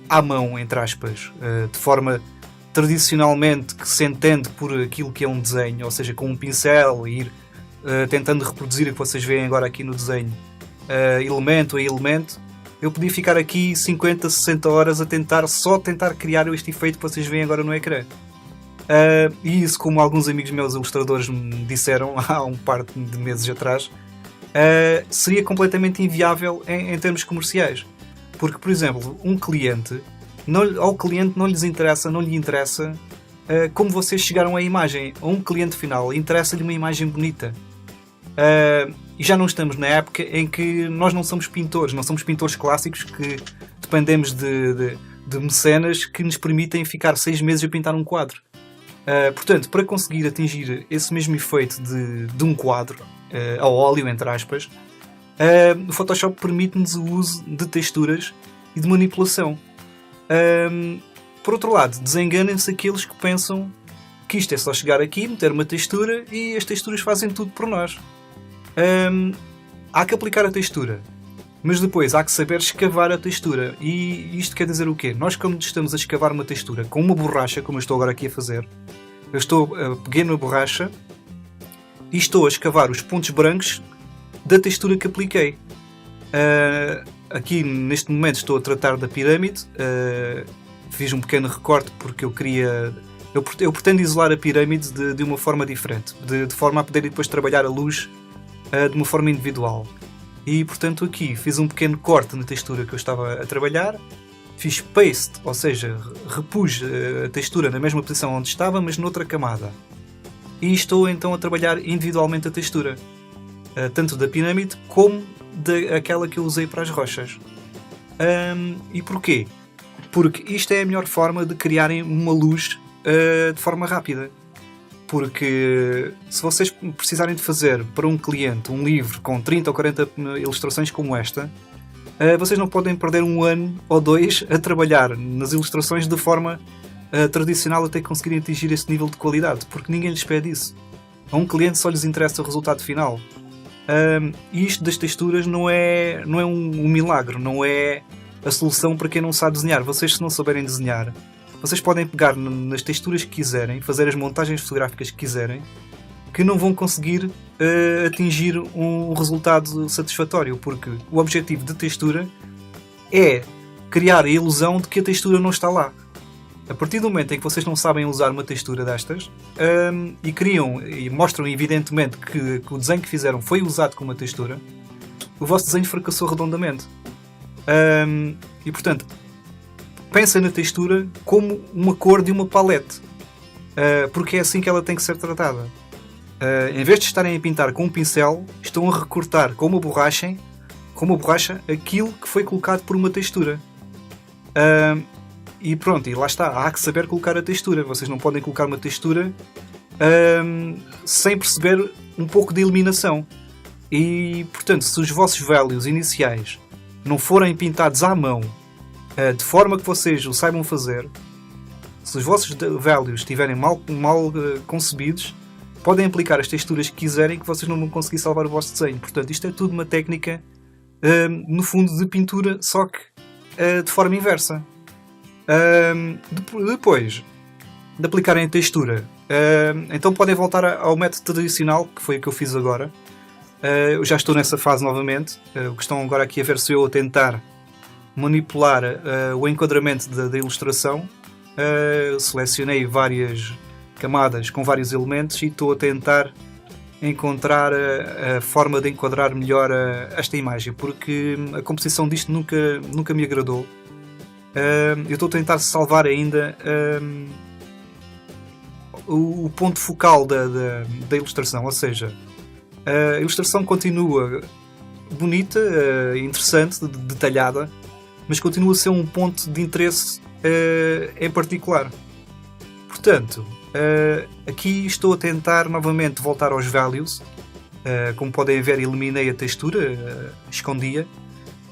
à mão, entre aspas, de forma tradicionalmente que se entende por aquilo que é um desenho, ou seja, com um pincel e ir tentando reproduzir o que vocês veem agora aqui no desenho, elemento a elemento, eu podia ficar aqui 50, 60 horas a tentar criar este efeito que vocês veem agora no ecrã. E isso, como alguns amigos meus ilustradores me disseram há um par de meses atrás, seria completamente inviável em termos comerciais. Porque, por exemplo, ao cliente não lhe interessa como vocês chegaram à imagem. A um cliente final interessa-lhe uma imagem bonita. E já não estamos na época em que nós não somos pintores clássicos que dependemos de mecenas que nos permitem ficar 6 meses a pintar um quadro. Portanto, para conseguir atingir esse mesmo efeito de um quadro, ao óleo, entre aspas, o Photoshop permite-nos o uso de texturas e de manipulação. Por outro lado, desenganem-se aqueles que pensam que isto é só chegar aqui, meter uma textura e as texturas fazem tudo por nós. Há que aplicar a textura, mas depois há que saber escavar a textura. E isto quer dizer o quê? Nós, quando estamos a escavar uma textura com uma borracha, como eu estou agora aqui a fazer, peguei na borracha e estou a escavar os pontos brancos da textura que apliquei. Aqui neste momento estou a tratar da pirâmide. Fiz um pequeno recorte porque eu pretendo isolar a pirâmide de uma forma diferente, de forma a poder depois trabalhar a luz de uma forma individual. E portanto aqui fiz um pequeno corte na textura que eu estava a trabalhar, fiz paste, ou seja, repus a textura na mesma posição onde estava, mas noutra camada. E estou então a trabalhar individualmente a textura, tanto da pirâmide como daquela que eu usei para as rochas. E porquê? Porque isto é a melhor forma de criarem uma luz de forma rápida. Porque se vocês precisarem de fazer para um cliente um livro com 30 ou 40 ilustrações como esta, vocês não podem perder 1 ano ou 2 a trabalhar nas ilustrações de forma tradicional até conseguirem atingir esse nível de qualidade, porque ninguém lhes pede isso. A um cliente só lhes interessa o resultado final. E isto das texturas não é um milagre, não é a solução para quem não sabe desenhar. Vocês, se não souberem desenhar, vocês podem pegar nas texturas que quiserem, fazer as montagens fotográficas que quiserem, que não vão conseguir atingir um resultado satisfatório, porque o objetivo da textura é criar a ilusão de que a textura não está lá. A partir do momento em que vocês não sabem usar uma textura destas e criam e mostram evidentemente que o desenho que fizeram foi usado com uma textura, o vosso desenho fracassou redondamente. E portanto, pensem na textura como uma cor de uma palete, porque é assim que ela tem que ser tratada. Em vez de estarem a pintar com um pincel, estão a recortar com uma borracha aquilo que foi colocado por uma textura. E pronto, e lá está, há que saber colocar a textura. Vocês não podem colocar uma textura sem perceber um pouco de iluminação. E portanto, se os vossos values iniciais não forem pintados à mão de forma que vocês o saibam fazer, se os vossos values estiverem mal concebidos, podem aplicar as texturas que quiserem que vocês não vão conseguir salvar o vosso desenho. Portanto, isto é tudo uma técnica no fundo de pintura, só que de forma inversa. Depois de aplicarem a textura, então podem voltar ao método tradicional, que foi o que eu fiz agora. Eu já estou nessa fase novamente. O que estão agora aqui a ver se eu a tentar manipular o enquadramento da ilustração. Selecionei várias camadas com vários elementos e estou a tentar encontrar a forma de enquadrar melhor esta imagem, porque a composição disto nunca me agradou. Eu estou a tentar salvar ainda o ponto focal da ilustração, ou seja, a ilustração continua bonita, interessante, detalhada, mas continua a ser um ponto de interesse em particular. Portanto, aqui estou a tentar novamente voltar aos values. Como podem ver, eliminei a textura, escondi-a,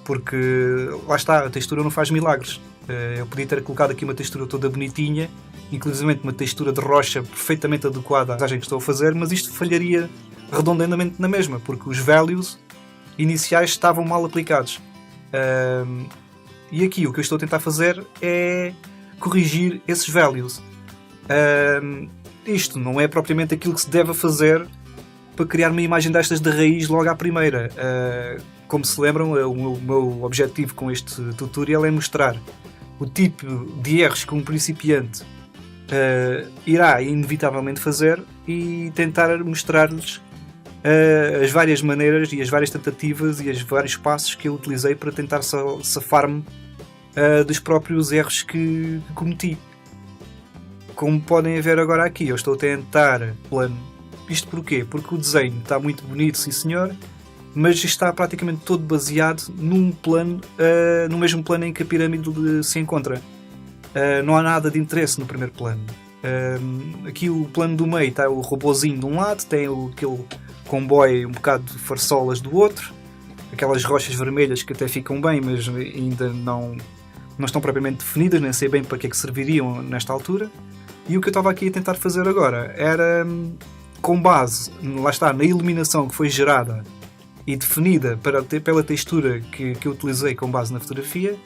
porque lá está, a textura não faz milagres. Eu podia ter colocado aqui uma textura toda bonitinha, inclusive uma textura de rocha perfeitamente adequada à paisagem que estou a fazer, mas isto falharia redondamente na mesma, porque os values iniciais estavam mal aplicados. E aqui o que eu estou a tentar fazer é corrigir esses values. Isto não é propriamente aquilo que se deve fazer para criar uma imagem destas de raiz logo à primeira. Como se lembram, o meu objetivo com este tutorial é mostrar o tipo de erros que um principiante irá inevitavelmente fazer e tentar mostrar-lhes as várias maneiras e as várias tentativas e os vários passos que eu utilizei para tentar safar-me dos próprios erros que cometi. Como podem ver agora aqui, eu estou a tentar plano. Isto porquê? Porque o desenho está muito bonito, sim senhor, mas está praticamente todo baseado num plano, no mesmo plano em que a pirâmide se encontra. Não há nada de interesse no primeiro plano. Aqui o plano do meio está o robozinho de um lado, tem aquele comboio um bocado de farsolas do outro, aquelas rochas vermelhas que até ficam bem, mas ainda não estão propriamente definidas, nem sei bem para que é que serviriam nesta altura. E o que eu estava aqui a tentar fazer agora era, com base, lá está, na iluminação que foi gerada e definida pela textura que eu utilizei com base na fotografia,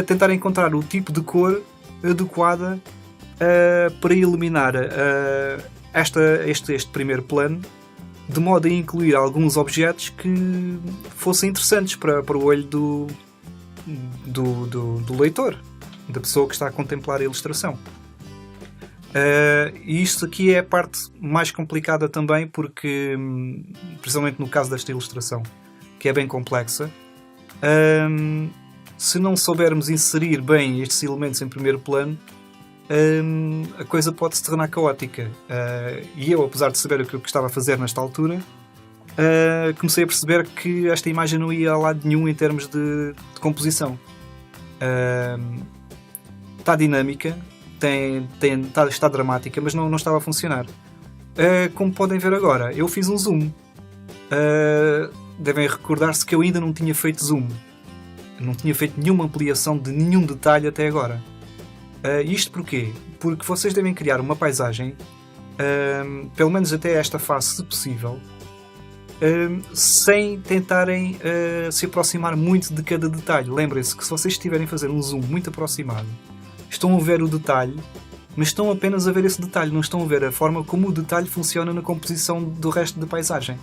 tentar encontrar o tipo de cor adequada para iluminar este primeiro plano, de modo a incluir alguns objetos que fossem interessantes para o olho do leitor, da pessoa que está a contemplar a ilustração. E isto aqui é a parte mais complicada também, porque, principalmente no caso desta ilustração, que é bem complexa, se não soubermos inserir bem estes elementos em primeiro plano, a coisa pode se tornar caótica. E eu, apesar de saber o que eu estava a fazer nesta altura, comecei a perceber que esta imagem não ia a lado nenhum em termos de composição. Está dinâmica, está dramática, mas não estava a funcionar. Como podem ver agora, eu fiz um zoom. Devem recordar-se que eu ainda não tinha feito zoom. Não tinha feito nenhuma ampliação de nenhum detalhe até agora. Isto porquê? Porque vocês devem criar uma paisagem, pelo menos até esta fase, se possível, sem tentarem se aproximar muito de cada detalhe. Lembrem-se que se vocês estiverem a fazer um zoom muito aproximado, estão a ver o detalhe, mas estão apenas a ver esse detalhe, não estão a ver a forma como o detalhe funciona na composição do resto da paisagem.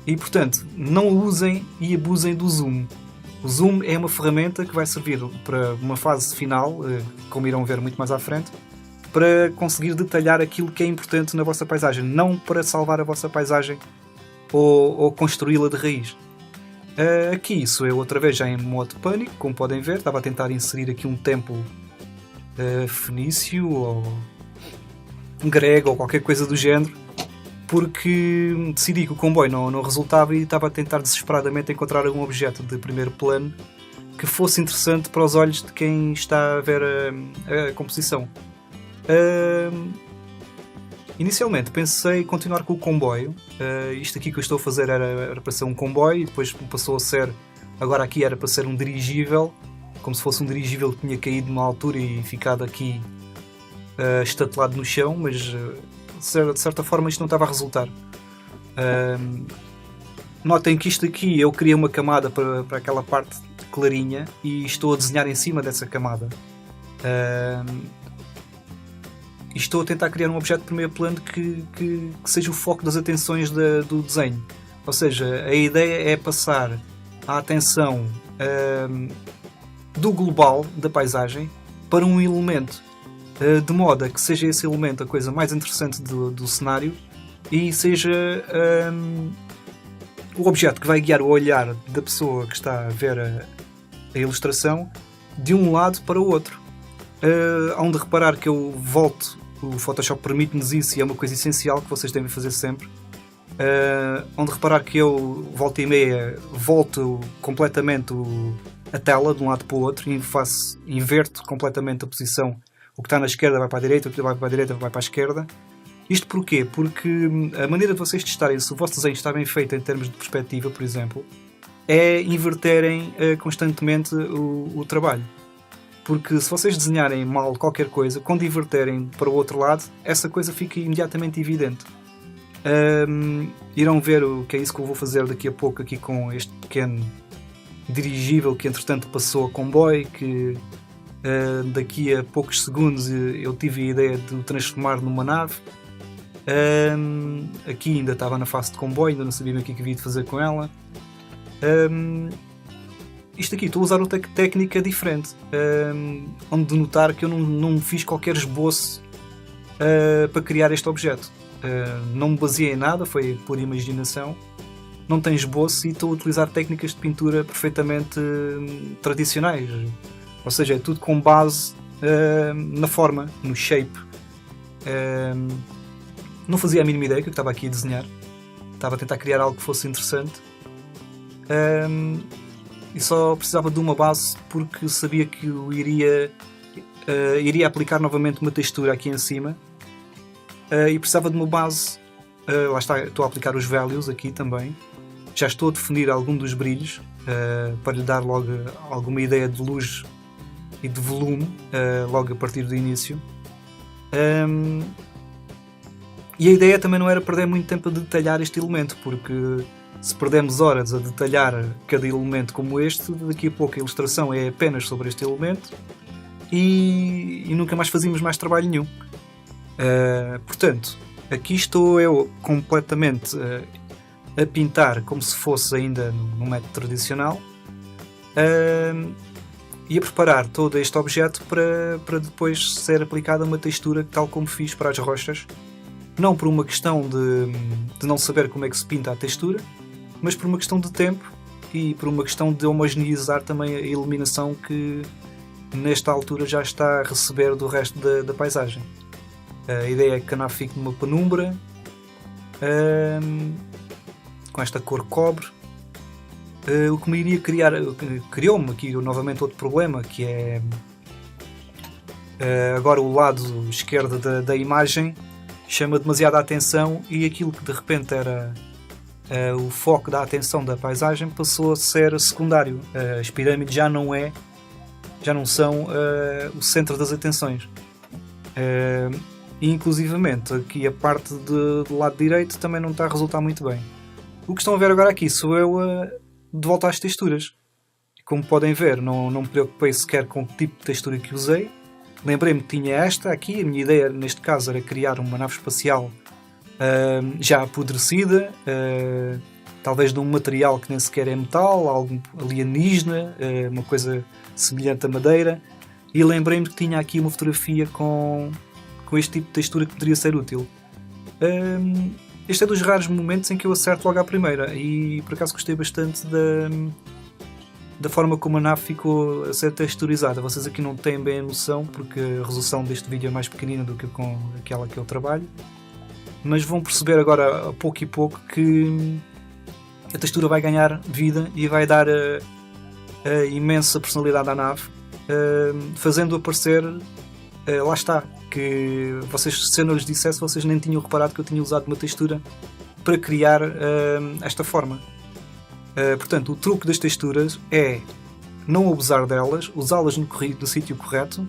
E portanto, não usem e abusem do zoom. O zoom é uma ferramenta que vai servir para uma fase final, como irão ver muito mais à frente, para conseguir detalhar aquilo que é importante na vossa paisagem, não para salvar a vossa paisagem ou construí-la de raiz. Aqui sou eu outra vez já em modo pânico, como podem ver, estava a tentar inserir aqui um templo fenício ou grego ou qualquer coisa do género, porque decidi que o comboio não resultava e estava a tentar desesperadamente encontrar algum objeto de primeiro plano que fosse interessante para os olhos de quem está a ver a composição. Inicialmente pensei em continuar com o comboio. Isto aqui que eu estou a fazer era para ser um comboio e depois passou a ser, agora aqui era para ser um dirigível, como se fosse um dirigível que tinha caído numa altura e ficado aqui estatelado no chão, mas de certa forma isto não estava a resultar. Notem que isto aqui eu criei uma camada para aquela parte clarinha e estou a desenhar em cima dessa camada. E estou a tentar criar um objeto de primeiro plano que seja o foco das atenções do desenho. Ou seja, a ideia é passar a atenção do global da paisagem para um elemento, de modo a que seja esse elemento a coisa mais interessante do cenário e seja o objeto que vai guiar o olhar da pessoa que está a ver a ilustração de um lado para o outro. Hão de reparar que eu volto, o Photoshop permite-nos isso e é uma coisa essencial que vocês devem fazer sempre. Hão de reparar que eu, volta e meia, volto completamente a tela de um lado para o outro e inverto completamente a posição. O que está na esquerda vai para a direita, o que vai para a direita vai para a esquerda. Isto porquê? Porque a maneira de vocês testarem se o vosso desenho está bem feito em termos de perspectiva, por exemplo, é inverterem constantemente o trabalho. Porque se vocês desenharem mal qualquer coisa, quando inverterem para o outro lado, essa coisa fica imediatamente evidente. Irão ver o que é isso que eu vou fazer daqui a pouco aqui com este pequeno dirigível que entretanto passou a comboio, que daqui a poucos segundos eu tive a ideia de o transformar numa nave. Aqui ainda estava na fase de comboio, ainda não sabia bem o que havia de fazer com ela. Isto aqui, estou a usar outra técnica diferente, onde de notar que eu não fiz qualquer esboço para criar este objeto. Não me baseei em nada, foi por imaginação. Não tem esboço e estou a utilizar técnicas de pintura perfeitamente tradicionais. Ou seja, é tudo com base na forma, no shape. Não fazia a mínima ideia que eu estava aqui a desenhar. Estava a tentar criar algo que fosse interessante. E só precisava de uma base porque sabia que eu iria aplicar novamente uma textura aqui em cima. E precisava de uma base. Lá está, estou a aplicar os values aqui também. Já estou a definir algum dos brilhos para lhe dar logo alguma ideia de luz e de volume logo a partir do início. E a ideia também não era perder muito tempo a detalhar este elemento, porque se perdemos horas a detalhar cada elemento como este, daqui a pouco a ilustração é apenas sobre este elemento e nunca mais fazíamos mais trabalho nenhum. Portanto, aqui estou eu completamente a pintar como se fosse ainda no método tradicional e a preparar todo este objeto para depois ser aplicada uma textura tal como fiz para as rochas, não por uma questão de não saber como é que se pinta a textura, mas por uma questão de tempo e por uma questão de homogeneizar também a iluminação que nesta altura já está a receber do resto da paisagem. A ideia é que a nave fique numa penumbra com esta cor cobre. O que me iria criar, criou-me aqui novamente outro problema, que é agora o lado esquerdo da imagem chama demasiada atenção e aquilo que de repente era o foco da atenção da paisagem passou a ser secundário. As pirâmides já não são o centro das atenções. E inclusivamente aqui a parte do lado direito também não está a resultar muito bem. O que estão a ver agora aqui sou eu de volta às texturas. Como podem ver, não me preocupei sequer com o tipo de textura que usei. Lembrei-me que tinha esta aqui. A minha ideia neste caso era criar uma nave espacial já apodrecida, talvez de um material que nem sequer é metal, algo alienígena, uma coisa semelhante a madeira, e lembrei-me que tinha aqui uma fotografia com este tipo de textura que poderia ser útil. Este é dos raros momentos em que eu acerto logo à primeira, e por acaso gostei bastante da forma como a nave ficou a ser texturizada. Vocês aqui não têm bem a noção, porque a resolução deste vídeo é mais pequenina do que com aquela que eu trabalho, mas vão perceber agora, a pouco e pouco, que a textura vai ganhar vida e vai dar a imensa personalidade à nave, fazendo aparecer, lá está, que vocês, se eu não lhes dissesse, vocês nem tinham reparado que eu tinha usado uma textura para criar esta forma. Portanto, o truque das texturas é não abusar delas, usá-las no sítio correto,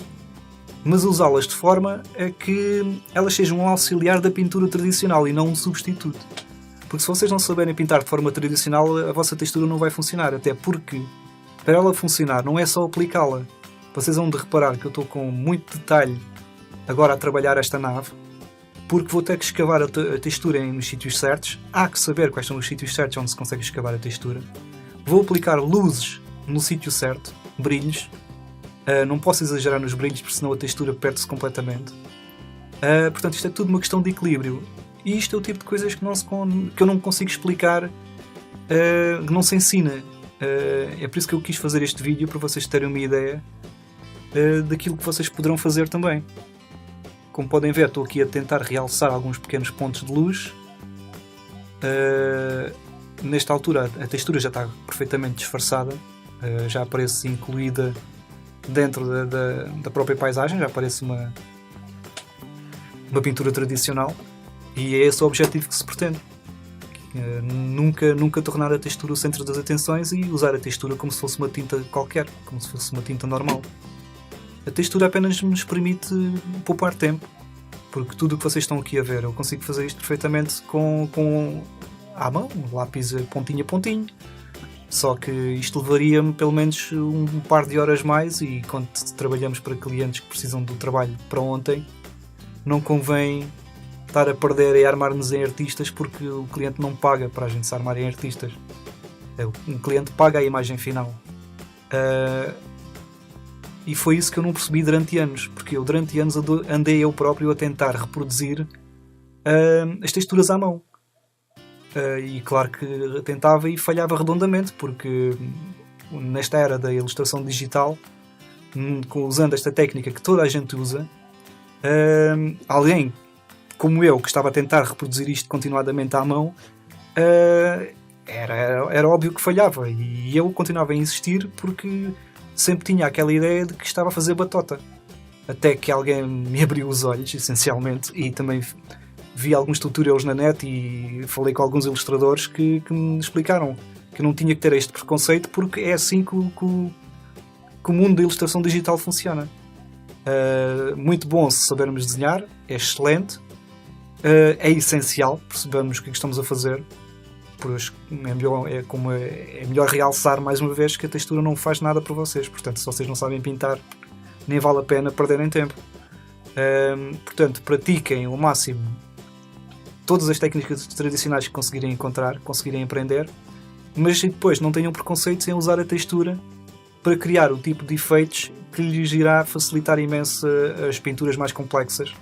mas usá-las de forma a que elas sejam um auxiliar da pintura tradicional e não um substituto. Porque se vocês não souberem pintar de forma tradicional, a vossa textura não vai funcionar, até porque para ela funcionar não é só aplicá-la. Vocês vão de reparar que eu estou com muito detalhe agora a trabalhar esta nave, porque vou ter que escavar a textura nos sítios certos. Há que saber quais são os sítios certos onde se consegue escavar a textura. Vou aplicar luzes no sítio certo, brilhos. Não posso exagerar nos brilhos, porque senão a textura perde-se completamente. Portanto, isto é tudo uma questão de equilíbrio. E isto é o tipo de coisas que eu não consigo explicar, que não se ensina. É por isso que eu quis fazer este vídeo, para vocês terem uma ideia daquilo que vocês poderão fazer também. Como podem ver, estou aqui a tentar realçar alguns pequenos pontos de luz. Nesta altura a textura já está perfeitamente disfarçada, já aparece incluída dentro da própria paisagem, já aparece uma pintura tradicional, e é esse o objetivo que se pretende. Nunca tornar a textura o centro das atenções e usar a textura como se fosse uma tinta qualquer, como se fosse uma tinta normal. A textura apenas nos permite poupar tempo, porque tudo o que vocês estão aqui a ver, eu consigo fazer isto perfeitamente com à mão, lápis pontinho a pontinho, só que isto levaria-me pelo menos um par de horas mais, e quando trabalhamos para clientes que precisam do trabalho para ontem, não convém estar a perder e armar-nos em artistas, porque o cliente não paga para a gente se armar em artistas. O cliente paga a imagem final. E foi isso que eu não percebi durante anos, porque eu durante anos andei eu próprio a tentar reproduzir as texturas à mão. E claro que tentava e falhava redondamente, porque nesta era da ilustração digital, usando esta técnica que toda a gente usa, alguém como eu, que estava a tentar reproduzir isto continuadamente à mão, era óbvio que falhava, e eu continuava a insistir porque sempre tinha aquela ideia de que estava a fazer batota, até que alguém me abriu os olhos, essencialmente, e também vi alguns tutorials na net e falei com alguns ilustradores que me explicaram que não tinha que ter este preconceito, porque é assim que o mundo da ilustração digital funciona. Muito bom se sabermos desenhar, é excelente, é essencial, percebamos o que estamos a fazer, pois é melhor realçar mais uma vez que a textura não faz nada para vocês. Portanto, se vocês não sabem pintar, nem vale a pena perderem tempo. Portanto, pratiquem ao máximo todas as técnicas tradicionais que conseguirem encontrar, conseguirem aprender, mas depois não tenham preconceitos em usar a textura para criar o tipo de efeitos que lhes irá facilitar imenso as pinturas mais complexas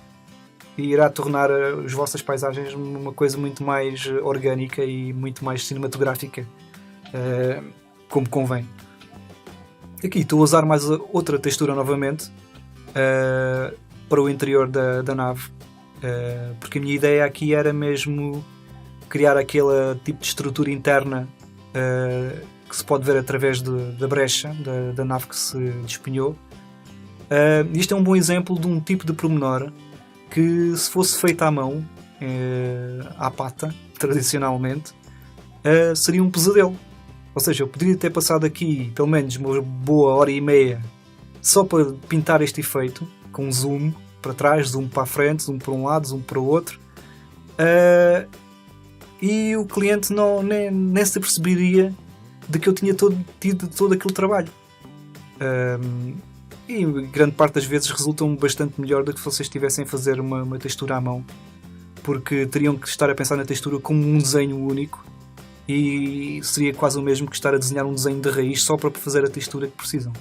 e irá tornar as vossas paisagens uma coisa muito mais orgânica e muito mais cinematográfica, como convém. Aqui estou a usar mais outra textura novamente para o interior da nave, porque a minha ideia aqui era mesmo criar aquele tipo de estrutura interna que se pode ver através da brecha da nave que se despenhou. Isto é um bom exemplo de um tipo de pormenor que, se fosse feito à mão, à pata, tradicionalmente, seria um pesadelo. Ou seja, eu poderia ter passado aqui pelo menos uma boa hora e meia só para pintar este efeito, com zoom para trás, zoom para a frente, zoom para um lado, zoom para o outro, e o cliente nem se perceberia de que eu tinha tido todo aquele trabalho. E grande parte das vezes resultam bastante melhor do que se vocês estivessem a fazer uma textura à mão, porque teriam que estar a pensar na textura como um desenho único, e seria quase o mesmo que estar a desenhar um desenho de raiz só para fazer a textura que precisam.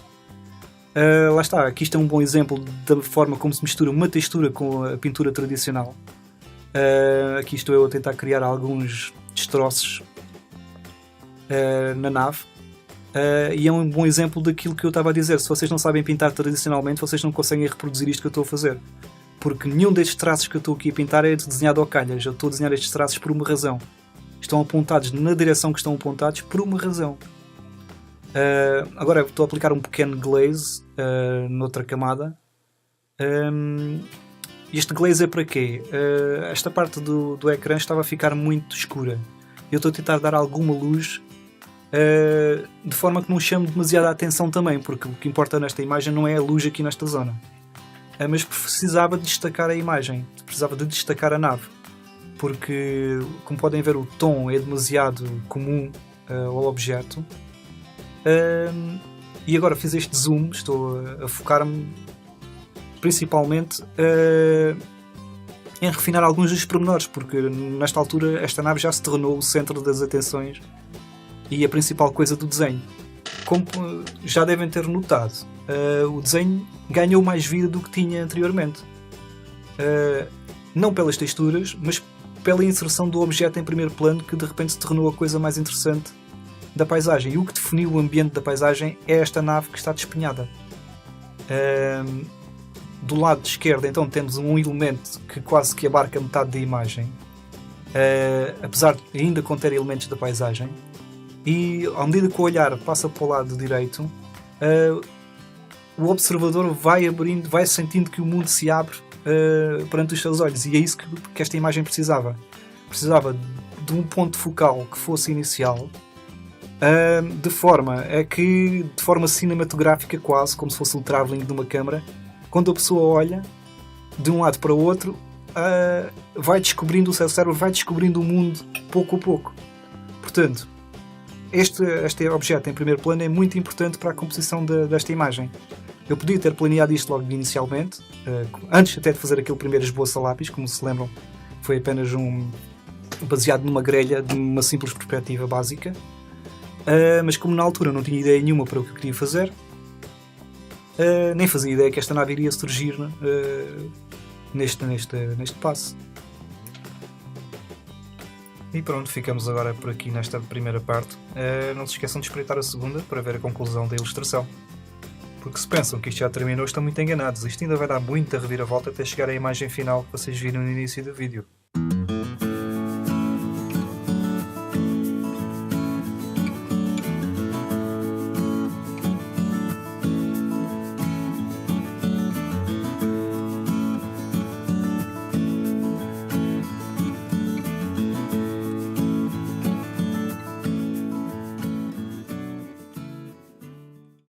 Lá está, aqui isto é um bom exemplo da forma como se mistura uma textura com a pintura tradicional. Aqui estou eu a tentar criar alguns destroços na nave. E é um bom exemplo daquilo que eu estava a dizer. Se vocês não sabem pintar tradicionalmente, vocês não conseguem reproduzir isto que eu estou a fazer. Porque nenhum destes traços que eu estou aqui a pintar é desenhado ao calhas. Eu estou a desenhar estes traços por uma razão. Estão apontados na direção que estão apontados por uma razão. Agora estou a aplicar um pequeno glaze noutra camada. Este glaze é para quê? Esta parte do ecrã estava a ficar muito escura. Eu estou a tentar dar alguma luz de forma que não chame demasiada atenção também, porque o que importa nesta imagem não é a luz aqui nesta zona. Mas precisava de destacar a imagem, precisava de destacar a nave, porque, como podem ver, o tom é demasiado comum ao objeto. E agora fiz este zoom, estou a focar-me principalmente em refinar alguns dos pormenores, porque nesta altura esta nave já se tornou o centro das atenções e a principal coisa do desenho. Como já devem ter notado, o desenho ganhou mais vida do que tinha anteriormente. Não pelas texturas, mas pela inserção do objeto em primeiro plano, que de repente se tornou a coisa mais interessante da paisagem. E o que definiu o ambiente da paisagem é esta nave que está despenhada. Do lado esquerdo, então, temos um elemento que quase que abarca metade da imagem, apesar de ainda conter elementos da paisagem. E à medida que o olhar passa para o lado direito, o observador vai abrindo, vai sentindo que o mundo se abre perante os seus olhos. E é isso que esta imagem precisava. Precisava de um ponto focal que fosse inicial, de forma cinematográfica, quase como se fosse o travelling de uma câmara. Quando a pessoa olha de um lado para o outro, vai descobrindo, o seu cérebro vai descobrindo o mundo pouco a pouco. Portanto, este objeto em primeiro plano é muito importante para a composição desta imagem. Eu podia ter planeado isto logo inicialmente, antes até de fazer aquele primeiro esboço a lápis, como se lembram, foi apenas baseado numa grelha de uma simples perspectiva básica, mas como na altura não tinha ideia nenhuma para o que eu queria fazer, nem fazia ideia que esta nave iria surgir neste passo. E pronto, ficamos agora por aqui nesta primeira parte. Não se esqueçam de espreitar a segunda para ver a conclusão da ilustração. Porque se pensam que isto já terminou, estão muito enganados. Isto ainda vai dar muita reviravolta até chegar à imagem final que vocês viram no início do vídeo.